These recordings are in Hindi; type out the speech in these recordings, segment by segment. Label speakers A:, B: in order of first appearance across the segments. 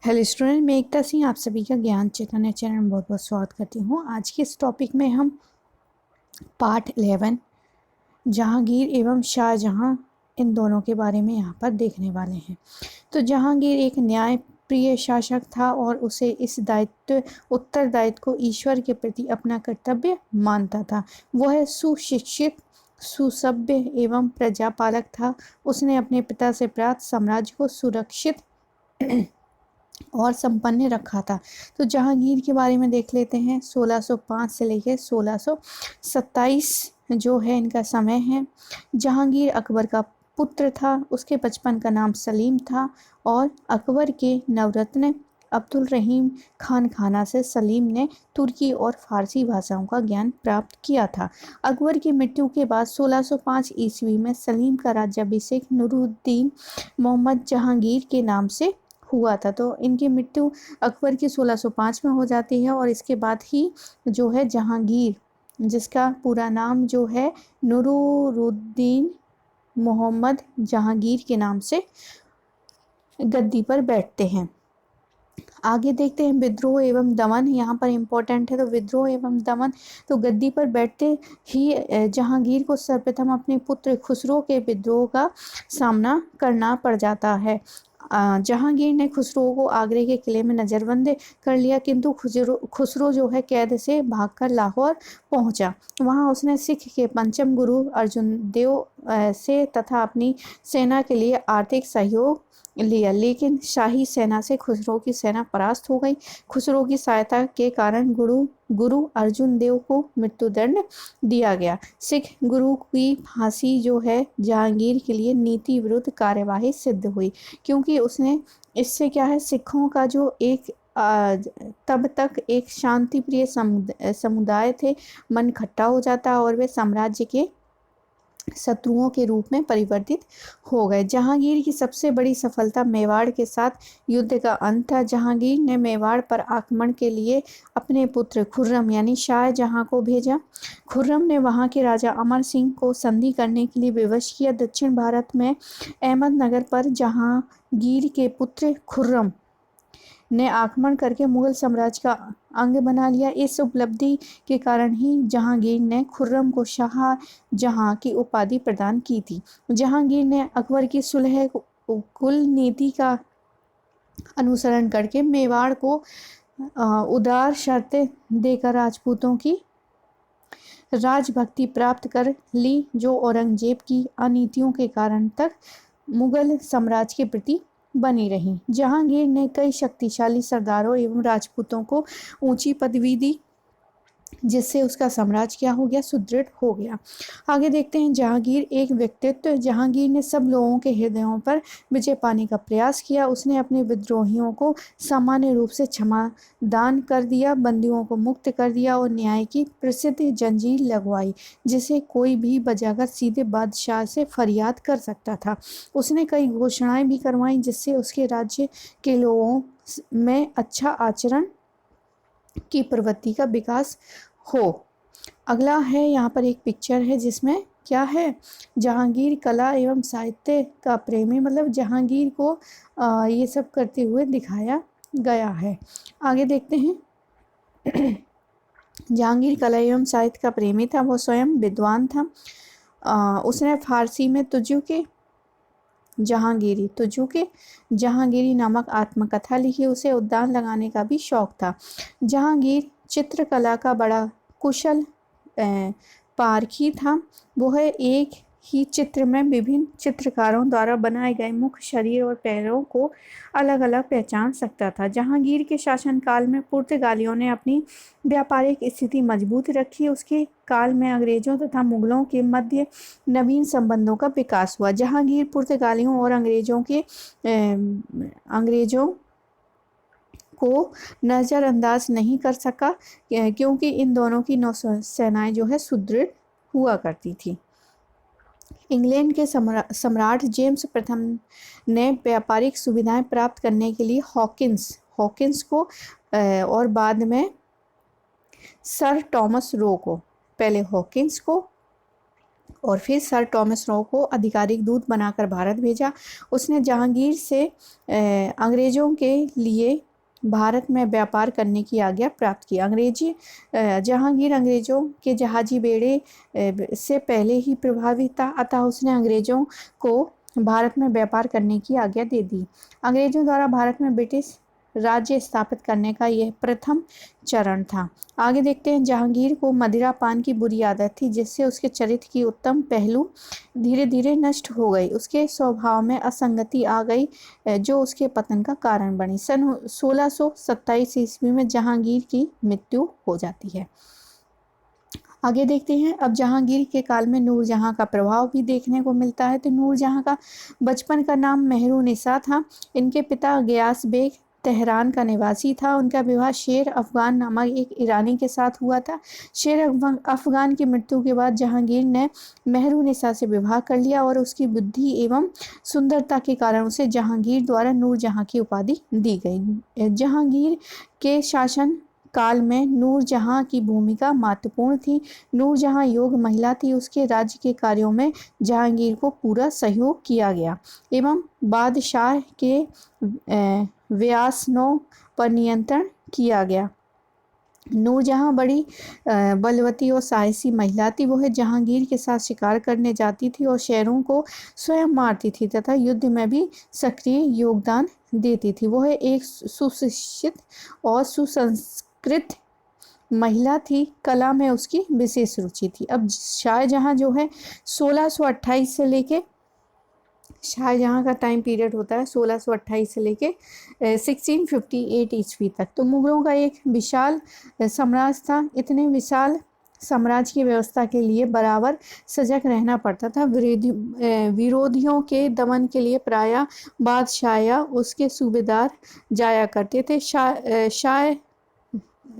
A: हेलो स्टूडेंट, मैं एकता सिंह आप सभी का ज्ञान चैतन्य चैनल में बहुत बहुत स्वागत करती हूँ। आज के इस टॉपिक में हम पार्ट 11 जहांगीर एवं शाहजहां इन दोनों के बारे में यहाँ पर देखने वाले हैं। तो जहांगीर एक न्याय प्रिय शासक था और उसे इस उत्तरदायित्व को ईश्वर के प्रति अपना कर्तव्य मानता था। वह सुशिक्षित, सुसभ्य एवं प्रजापालक था। उसने अपने पिता से प्राप्त साम्राज्य को सुरक्षित और संपन्न रखा था। तो जहांगीर के बारे में देख लेते हैं। 1605 से लेकर 1627 जो है इनका समय है। जहांगीर अकबर का पुत्र था। उसके बचपन का नाम सलीम था और अकबर के नवरत्न अब्दुल रहीम खान खाना से सलीम ने तुर्की और फारसी भाषाओं का ज्ञान प्राप्त किया था। अकबर की मृत्यु के बाद 1605 ईस्वी में सलीम का राज्याभिषेक नूरुद्दीन मोहम्मद जहांगीर के नाम से हुआ था। तो इनकी मृत्यु अकबर की 1605 में हो जाती है और इसके बाद ही जो है जहांगीर, जिसका पूरा नाम जो है नूरुद्दीन मोहम्मद जहांगीर के नाम से गद्दी पर बैठते हैं। आगे देखते हैं विद्रोह एवं दमन, यहाँ पर इम्पोर्टेंट है। तो विद्रोह एवं दमन, तो गद्दी पर बैठते ही जहांगीर को सर्वप्रथम अपने पुत्र खुसरो के विद्रोह का सामना करना पड़ जाता है। जहांगीर ने खुसरो को आगरे के किले में नज़रबंद कर लिया, किंतु खुसरो जो है कैद से भागकर लाहौर पहुंचा। वहां उसने सिख के पंचम गुरु अर्जुन देव से तथा अपनी सेना के लिए आर्थिक सहयोग लिया, लेकिन शाही सेना से खुसरो की सेना परास्त हो गई। खुसरो की सहायता के कारण गुरु अर्जुन देव को मृत्युदंड दिया गया। सिख गुरु की फांसी जो है जहांगीर के लिए नीति विरुद्ध कार्यवाही सिद्ध हुई, क्योंकि उसने इससे क्या है, सिखों का जो एक तब तक एक शांति प्रिय समुदाय थे, मन खट्टा हो जाता और वे साम्राज्य के शत्रुओं के रूप में परिवर्तित हो गए। जहांगीर की सबसे बड़ी सफलता मेवाड़ के साथ युद्ध का अंत था। जहांगीर ने मेवाड़ पर आक्रमण के लिए अपने पुत्र खुर्रम यानी शाहजहां को भेजा। खुर्रम ने वहां के राजा अमर सिंह को संधि करने के लिए विवश किया। दक्षिण भारत में अहमदनगर पर जहांगीर के पुत्र खुर्रम ने आक्रमण करके मुगल साम्राज्य का अंग बना लिया। इस उपलब्धि के कारण ही जहांगीर ने खुर्रम को शाहजहां की उपाधि प्रदान की थी। जहांगीर ने अकबर की सुलह कुल नीति का अनुसरण करके मेवाड़ को उदार शर्तें देकर राजपूतों की राजभक्ति प्राप्त कर ली, जो औरंगजेब की अनीतियों के कारण तक मुगल साम्राज्य के प्रति बनी रही। जहांगीर ने कई शक्तिशाली सरदारों एवं राजपूतों को ऊंची पदवी दी, जिससे उसका साम्राज्य क्या हो गया, सुदृढ़ हो गया। आगे देखते हैं जहांगीर एक व्यक्तित्व। जहांगीर ने सब लोगों के हृदयों पर विजय पाने का प्रयास किया। उसने अपने विद्रोहियों को सामान्य रूप से क्षमादान कर दिया, बंदियों को मुक्त कर दिया और न्याय की प्रसिद्ध जंजीर लगवाई, जिसे कोई भी बजाकर सीधे बादशाह से फरियाद कर सकता था। उसने कई घोषणाएं भी करवाई, जिससे उसके राज्य के लोगों में अच्छा आचरण की प्रवृत्ति का विकास हो। अगला है, यहाँ पर एक पिक्चर है जिसमें क्या है, जहांगीर कला एवं साहित्य का प्रेमी, मतलब जहांगीर को ये सब करते हुए दिखाया गया है। आगे देखते हैं जहांगीर कला एवं साहित्य का प्रेमी था। वो स्वयं विद्वान था। उसने फारसी में तुजुके जहांगीरी नामक आत्मकथा लिखी। उसे उद्यान लगाने का भी शौक था। जहांगीर चित्रकला का बड़ा कुशल पारखी था। वह एक ही चित्र में विभिन्न चित्रकारों द्वारा बनाए गए मुख, शरीर और पैरों को अलग अलग पहचान सकता था। जहांगीर के शासनकाल में पुर्तगालियों ने अपनी व्यापारिक स्थिति मजबूत रखी। उसके काल में अंग्रेजों तथा मुगलों के मध्य नवीन संबंधों का विकास हुआ। जहांगीर पुर्तगालियों और अंग्रेजों को नज़रअंदाज नहीं कर सका, क्योंकि इन दोनों की नौसेनाएं जो है सुदृढ़ हुआ करती थी। इंग्लैंड के सम्राट जेम्स प्रथम ने व्यापारिक सुविधाएं प्राप्त करने के लिए हॉकिंस को और बाद में सर टॉमस रो को, पहले हॉकिंस को और फिर सर टॉमस रो को आधिकारिक दूत बनाकर भारत भेजा। उसने जहांगीर से अंग्रेज़ों के लिए भारत में व्यापार करने की आज्ञा प्राप्त की। जहांगीर अंग्रेज़ों के जहाजी बेड़े से पहले ही प्रभावित था, अतः उसने अंग्रेज़ों को भारत में व्यापार करने की आज्ञा दे दी। अंग्रेज़ों द्वारा भारत में ब्रिटिश राज्य स्थापित करने का यह प्रथम चरण था। आगे देखते हैं, जहांगीर को मदिरा पान की बुरी आदत थी, जिससे उसके चरित्र की उत्तम पहलू धीरे धीरे नष्ट हो गई। उसके स्वभाव में असंगति आ गई, जो उसके पतन का कारण बनी। सन 1627 ईस्वी में जहांगीर की मृत्यु हो जाती है। आगे देखते हैं, अब जहांगीर के काल में नूरजहां का प्रभाव भी देखने को मिलता है। तो नूरजहां का बचपन का नाम मेहरुनिसा था। इनके पिता गयास बेग तेहरान का निवासी था। उनका विवाह शेर अफगान नामक एक ईरानी के साथ हुआ था। शेर अफगान की मृत्यु के बाद जहांगीर ने मेहरुनिसा से विवाह कर लिया और उसकी बुद्धि एवं सुंदरता के कारण उसे जहांगीर द्वारा नूरजहां की उपाधि दी गई। जहांगीर के शासन काल में नूरजहां की भूमिका महत्वपूर्ण थी। नूरजहां योग्य महिला थी। उसके राज्य के कार्यों में जहांगीर को पूरा सहयोग किया गया एवं बादशाह के व्यासनों पर नियंत्रण किया गया। नूरजहां बड़ी बलवती और साहसी महिला थी। वह जहांगीर के साथ शिकार करने जाती थी और शेरों को स्वयं मारती थी तथा युद्ध में भी सक्रिय योगदान देती थी। वह एक सुशिक्षित और सुसंस्कृत महिला थी। कला में उसकी विशेष रुचि थी। अब शाहजहां जो है 1628 से लेके, शाहजहां का टाइम पीरियड होता है 1628 से लेके 1658 ईस्वी तक। तो मुगलों का एक विशाल साम्राज्य था। इतने विशाल साम्राज्य की व्यवस्था के लिए बराबर सजग रहना पड़ता था। विरोधियों के दमन के लिए प्रायः बादशाह या उसके सूबेदार जाया करते थे।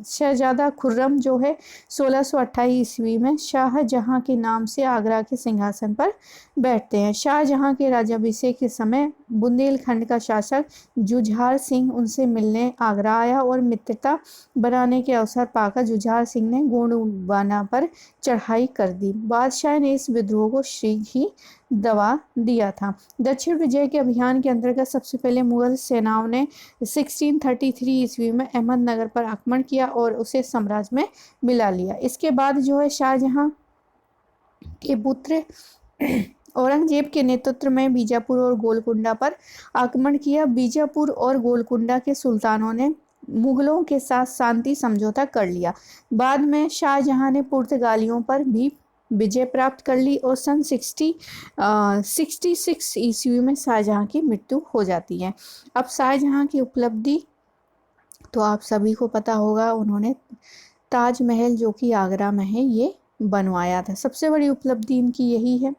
A: शहजादा खुर्रम जो है 1628 ईस्वी में शाहजहां के नाम से आगरा के सिंहासन पर बैठते हैं। शाहजहां के राज्याभिषेक के समय बुंदेलखंड का शासक जुझार सिंह उनसे मिलने आगरा आया और मित्रता बनाने के अवसर पाकर जुझार सिंह ने गोंडवाना पर चढ़ाई कर दी। बादशाह ने इस विद्रोह को शीघ्र ही दबा दिया था। दक्षिण विजय के अभियान के अंतर्गत सबसे पहले मुगल सेनाओं ने 1633 ईस्वी में अहमदनगर पर आक्रमण किया और उसे साम्राज्य में मिला लिया। इसके बाद जो है शाहजहां के पुत्र औरंगजेब के नेतृत्व में बीजापुर और गोलकुंडा पर आक्रमण किया। बीजापुर और गोलकुंडा के सुल्तानों ने मुगलों के साथ शांति समझौता कर लिया। बाद में शाहजहां ने पुर्तगालियों पर भी विजय प्राप्त कर ली और सन 66 ईस्वी में शाहजहां की मृत्यु हो जाती है। अब शाहजहां की उपलब्धि तो आप सभी को पता होगा, उन्होंने ताजमहल जो कि आगरा में है ये बनवाया था। सबसे बड़ी उपलब्धि इनकी यही है।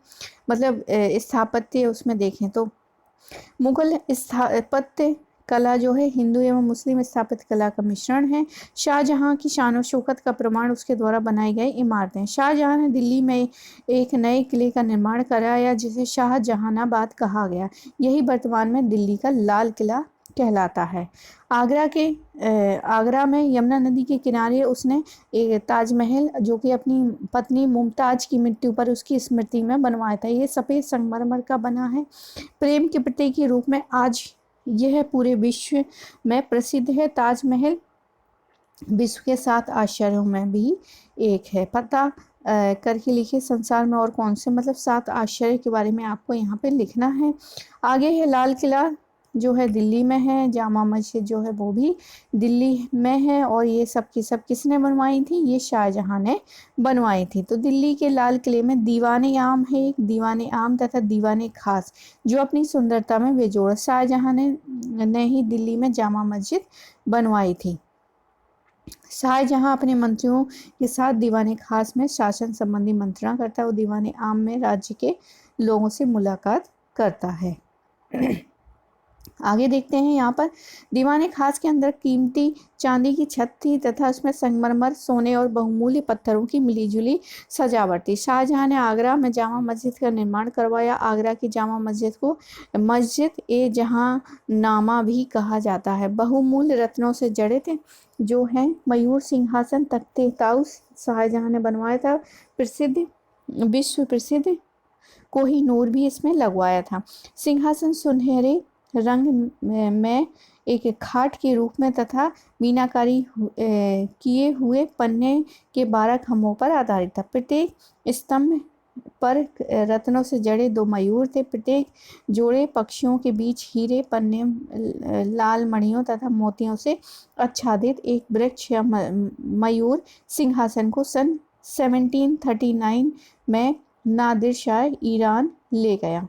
A: मतलब स्थापत्य उसमें देखें तो मुगल स्थापत्य कला जो है हिंदू एवं मुस्लिम स्थापत्य कला का मिश्रण है। शाहजहां की शान और शौकत का प्रमाण उसके द्वारा बनाई गई इमारतें। शाहजहां ने दिल्ली में एक नए किले का निर्माण कराया जिसे शाहजहानाबाद कहा गया। यही वर्तमान में दिल्ली का लाल किला कहलाता है। आगरा में यमुना नदी के किनारे उसने एक ताजमहल जो कि अपनी पत्नी मुमताज की मृत्यु पर उसकी स्मृति में बनवाया था। ये सफ़ेद संगमरमर का बना है। प्रेम के प्रतीक के रूप में आज यह पूरे विश्व में प्रसिद्ध है। ताजमहल विश्व के 7 आश्चर्यों में भी एक है। पता करके लिखिए संसार में और कौन से, मतलब 7 आश्चर्य के बारे में आपको यहाँ पे लिखना है। आगे है लाल किला जो है दिल्ली में है। जामा मस्जिद जो है वो भी दिल्ली में है। और ये सब की सब किसने बनवाई थी? ये शाहजहां ने बनवाई थी। तो दिल्ली के लाल किले में दीवाने आम है, एक दीवाने आम तथा दीवाने खास जो अपनी सुंदरता में बेजोड़। शाहजहां ने ही दिल्ली में जामा मस्जिद बनवाई थी। शाहजहां अपने मंत्रियों के साथ दीवाने खास में शासन संबंधी मंत्रणा करता है और दीवाने आम में राज्य के लोगों से मुलाकात करता है। आगे देखते हैं, यहाँ पर दीवाने खास के अंदर कीमती चांदी की छत थी तथा उसमें संगमरमर, सोने और बहुमूल्य पत्थरों की मिलीजुली सजावट थी। शाहजहां ने आगरा में जामा मस्जिद का निर्माण करवाया। आगरा की जामा मस्जिद को मस्जिद ए जहांनामा भी कहा जाता है। बहुमूल्य रत्नों से जड़े थे जो है मयूर सिंहासन, तख्ते ताउस शाहजहां ने बनवाया था। प्रसिद्ध विश्व प्रसिद्ध कोहिनूर भी इसमें लगवाया था। सिंहासन सुनहरे रंग में एक खाट के रूप में तथा मीनाकारी किए हुए पन्ने के 12 खंभों पर आधारित था। प्रत्येक स्तंभ पर रत्नों से जड़े 2 मयूर थे। प्रत्येक जोड़े पक्षियों के बीच हीरे, पन्ने, लाल मणियों तथा मोतियों से आच्छादित एक वृक्ष या मयूर सिंहासन को सन 1739 में नादिर शाह ईरान ले गया।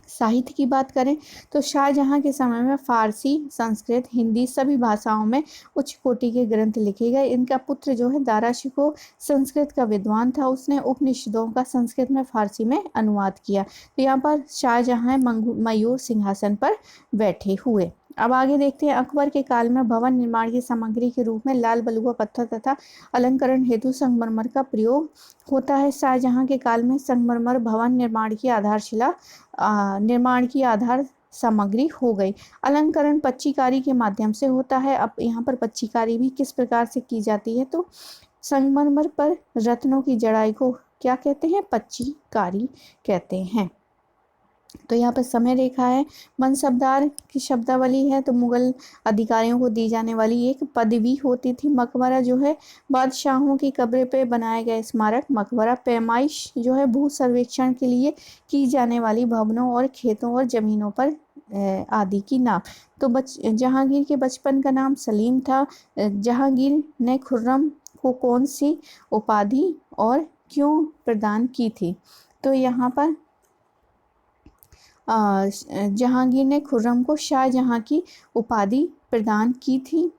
A: साहित्य की बात करें तो शाहजहां के समय में फारसी, संस्कृत, हिंदी सभी भाषाओं में उच्च कोटि के ग्रंथ लिखे गए। इनका पुत्र जो है दारा शिकोह संस्कृत का विद्वान था। उसने उपनिषदों का संस्कृत में फारसी में अनुवाद किया। तो यहाँ पर शाहजहां मयूर सिंहासन पर बैठे हुए। अब आगे देखते हैं। अकबर के काल में भवन निर्माण की सामग्री के रूप में लाल बलुआ पत्थर तथा अलंकरण हेतु संगमरमर का प्रयोग होता है। शाहजहां के काल में संगमरमर भवन निर्माण की आधार सामग्री हो गई। अलंकरण पच्चीकारी के माध्यम से होता है। अब यहाँ पर पच्चीकारी भी किस प्रकार से की जाती है तो संगमरमर पर रत्नों की जड़ाई को क्या कहते हैं? पच्चीकारी कहते हैं। तो यहाँ पर समय रेखा है। मनसबदार की शब्दावली है तो मुगल अधिकारियों को दी जाने वाली एक पदवी होती थी। मकबरा जो है बादशाहों की कब्र पे बनाया गया स्मारक मकबरा। पैमाइश जो है भू सर्वेक्षण के लिए की जाने वाली भवनों और खेतों और जमीनों पर आदि की नाम। तो जहांगीर के बचपन का नाम सलीम था। जहांगीर ने खुर्रम को कौन सी उपाधि और क्यों प्रदान की थी? तो यहाँ पर जहांगीर ने खुर्रम को शाहजहां की उपाधि प्रदान की थी।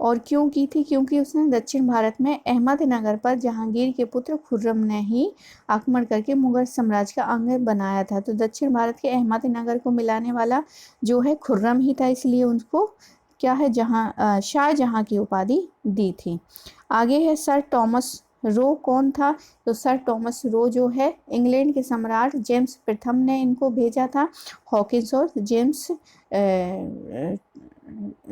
A: और क्यों की थी? क्योंकि उसने दक्षिण भारत में अहमदनगर पर जहांगीर के पुत्र खुर्रम ने ही आक्रमण करके मुगल साम्राज्य का अंग बनाया था। तो दक्षिण भारत के अहमदनगर को मिलाने वाला जो है खुर्रम ही था, इसलिए उनको क्या है शाहजहां की उपाधि दी थी। आगे है सर टॉमस रो कौन था? तो सर टॉमस रो जो है इंग्लैंड के सम्राट जेम्स प्रथम ने इनको भेजा था। हॉकिंस और जेम्स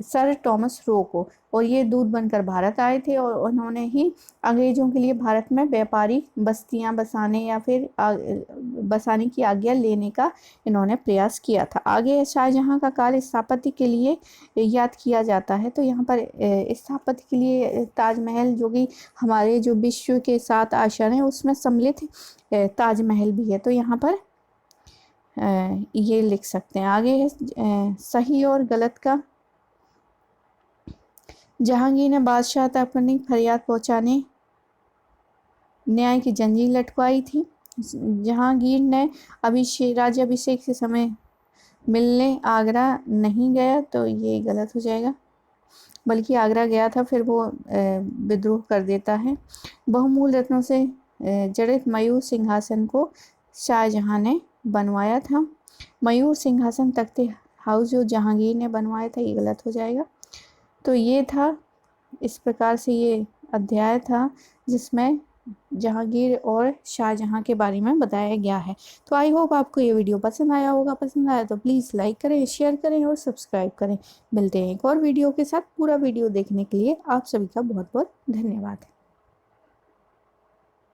A: सर टॉमस रो को, और ये दूत बनकर भारत आए थे और उन्होंने ही अंग्रेजों के लिए भारत में व्यापारिक बस्तियां बसाने या फिर बसाने की आज्ञा लेने का इन्होंने प्रयास किया था। आगे शाहजहां का काल स्थापत्य के लिए याद किया जाता है। तो यहाँ पर स्थापत्य के लिए ताजमहल जो कि हमारे जो विश्व के 7 आश्चर्य हैं उसमें सम्मिलित ताजमहल भी है। तो यहाँ पर ये लिख सकते हैं। आगे है सही और गलत का। जहांगीर ने बादशाह तक अपनी फरियाद पहुंचाने न्याय की जंजीर लटकवाई थी। जहांगीर ने राज्याभिषेक से समय मिलने आगरा नहीं गया, तो ये गलत हो जाएगा, बल्कि आगरा गया था, फिर वो विद्रोह कर देता है। बहुमूल्य रत्नों से जड़ित मयूर सिंहासन को शाहजहां ने बनवाया था। मयूर सिंहासन तख्ते हाउस जो जहांगीर ने बनवाया था, ये गलत हो जाएगा। तो ये था, इस प्रकार से ये अध्याय था जिसमें जहांगीर और शाहजहां के बारे में बताया गया है। तो आई होप आपको ये वीडियो पसंद आया होगा। पसंद आया तो प्लीज़ लाइक करें, शेयर करें और सब्सक्राइब करें। मिलते हैं एक और वीडियो के साथ। पूरा वीडियो देखने के लिए आप सभी का बहुत बहुत धन्यवाद।